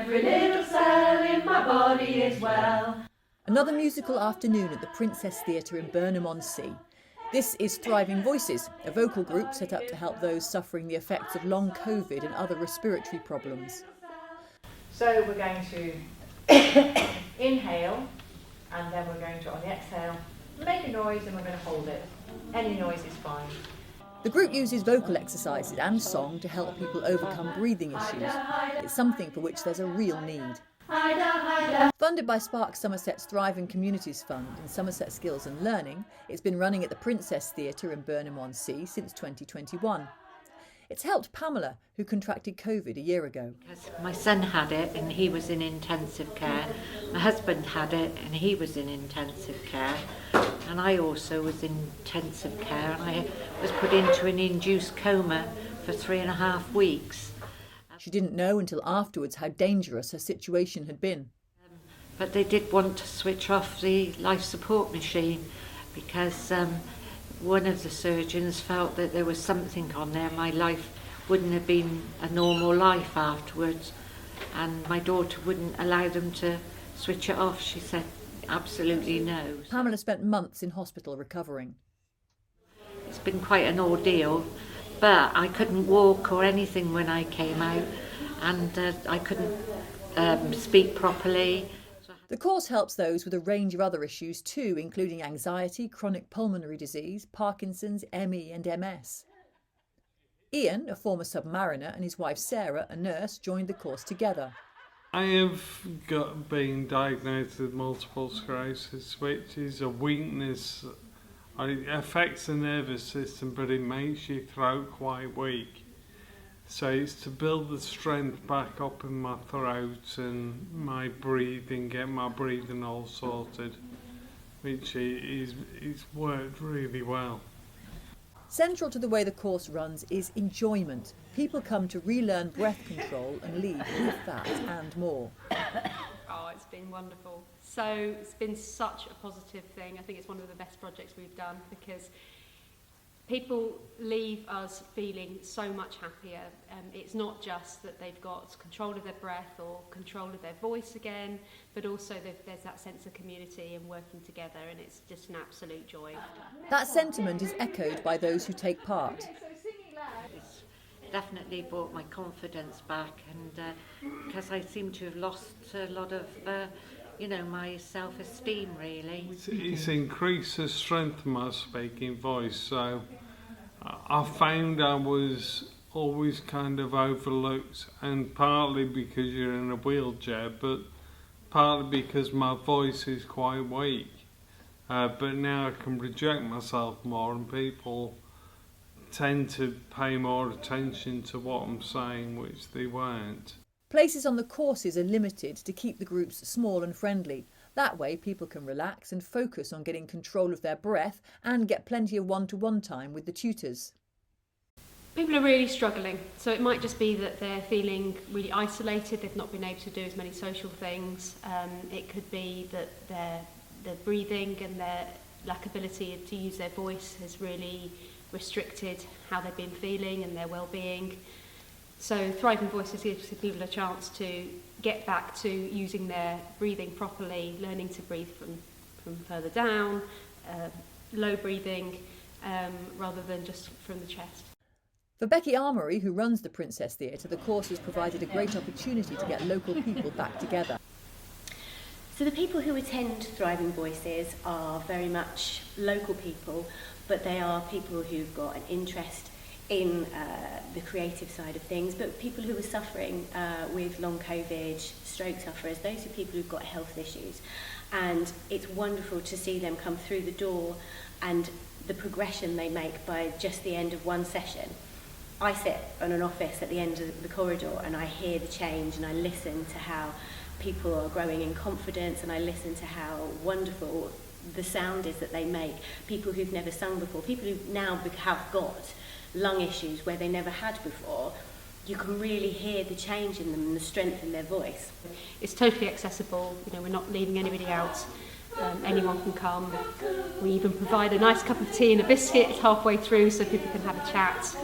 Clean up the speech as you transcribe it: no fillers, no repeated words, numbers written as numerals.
every little cell in my body is well. Another musical afternoon at the Princess Theatre in Burnham-on-Sea. This is Thriving Voices, a vocal group set up to help those suffering the effects of long COVID and other respiratory problems. So we're going to inhale, and then we're going to, on the exhale, make a noise, and we're going to hold it. Any noise is fine. The group uses vocal exercises and song to help people overcome breathing issues. It's something for which there's a real need. Funded by Spark Somerset's Thriving Communities Fund and Somerset Skills and Learning, it's been running at the Princess Theatre in Burnham-on-Sea since 2021. It's helped Pamela, who contracted COVID a year ago. My son had it and he was in intensive care. My husband had it and he was in intensive care. And I also was in intensive care, and I was put into an induced coma for 3.5 weeks. She didn't know until afterwards how dangerous her situation had been. But they did want to switch off the life support machine because one of the surgeons felt that there was something on there. My life wouldn't have been a normal life afterwards, and my daughter wouldn't allow them to switch it off. She said absolutely no. Pamela spent months in hospital recovering. It's been quite an ordeal, but I couldn't walk or anything when I came out, and I couldn't speak properly. The course helps those with a range of other issues too, including anxiety, chronic pulmonary disease, Parkinson's, ME and MS. Ian, a former submariner, and his wife Sarah, a nurse, joined the course together. I have been diagnosed with multiple sclerosis, which is a weakness. It affects the nervous system, but it makes your throat quite weak. So it's to build the strength back up in my throat and my breathing, get my breathing all sorted, which is worked really well. Central to the way the course runs is enjoyment. People come to relearn breath control and leave with that and more. Oh, it's been wonderful. So it's been such a positive thing. I think it's one of the best projects we've done because people leave us feeling so much happier. It's not just that they've got control of their breath or control of their voice again, but also there's that sense of community and working together, and it's just an absolute joy. That sentiment is echoed by those who take part. It's definitely brought my confidence back, and because I seem to have lost a lot of my self-esteem really. It's increased the strength of my speaking voice, so I found I was always kind of overlooked, and partly because you're in a wheelchair, but partly because my voice is quite weak. But now I can project myself more, and people tend to pay more attention to what I'm saying, which they weren't. Places on the courses are limited to keep the groups small and friendly. That way people can relax and focus on getting control of their breath and get plenty of one-to-one time with the tutors. People are really struggling, so it might just be that they're feeling really isolated, they've not been able to do as many social things. It could be that their breathing and their lack of ability to use their voice has really restricted how they've been feeling and their well-being. So Thriving Voices gives people a chance to get back to using their breathing properly, learning to breathe from further down, low breathing, rather than just from the chest. For Becky Armory, who runs the Princess Theatre, the course has provided a great opportunity to get local people back together. So the people who attend Thriving Voices are very much local people, but they are people who've got an interest in the creative side of things, but people who are suffering with long COVID, stroke sufferers, those are people who've got health issues. And it's wonderful to see them come through the door and the progression they make by just the end of one session. I sit in an office at the end of the corridor and I hear the change, and I listen to how people are growing in confidence, and I listen to how wonderful the sound is that they make. People who've never sung before, people who now have got lung issues where they never had before, you can really hear the change in them and the strength in their voice. It's totally accessible, we're not leaving anybody out. Anyone can come. We even provide a nice cup of tea and a biscuit halfway through so people can have a chat.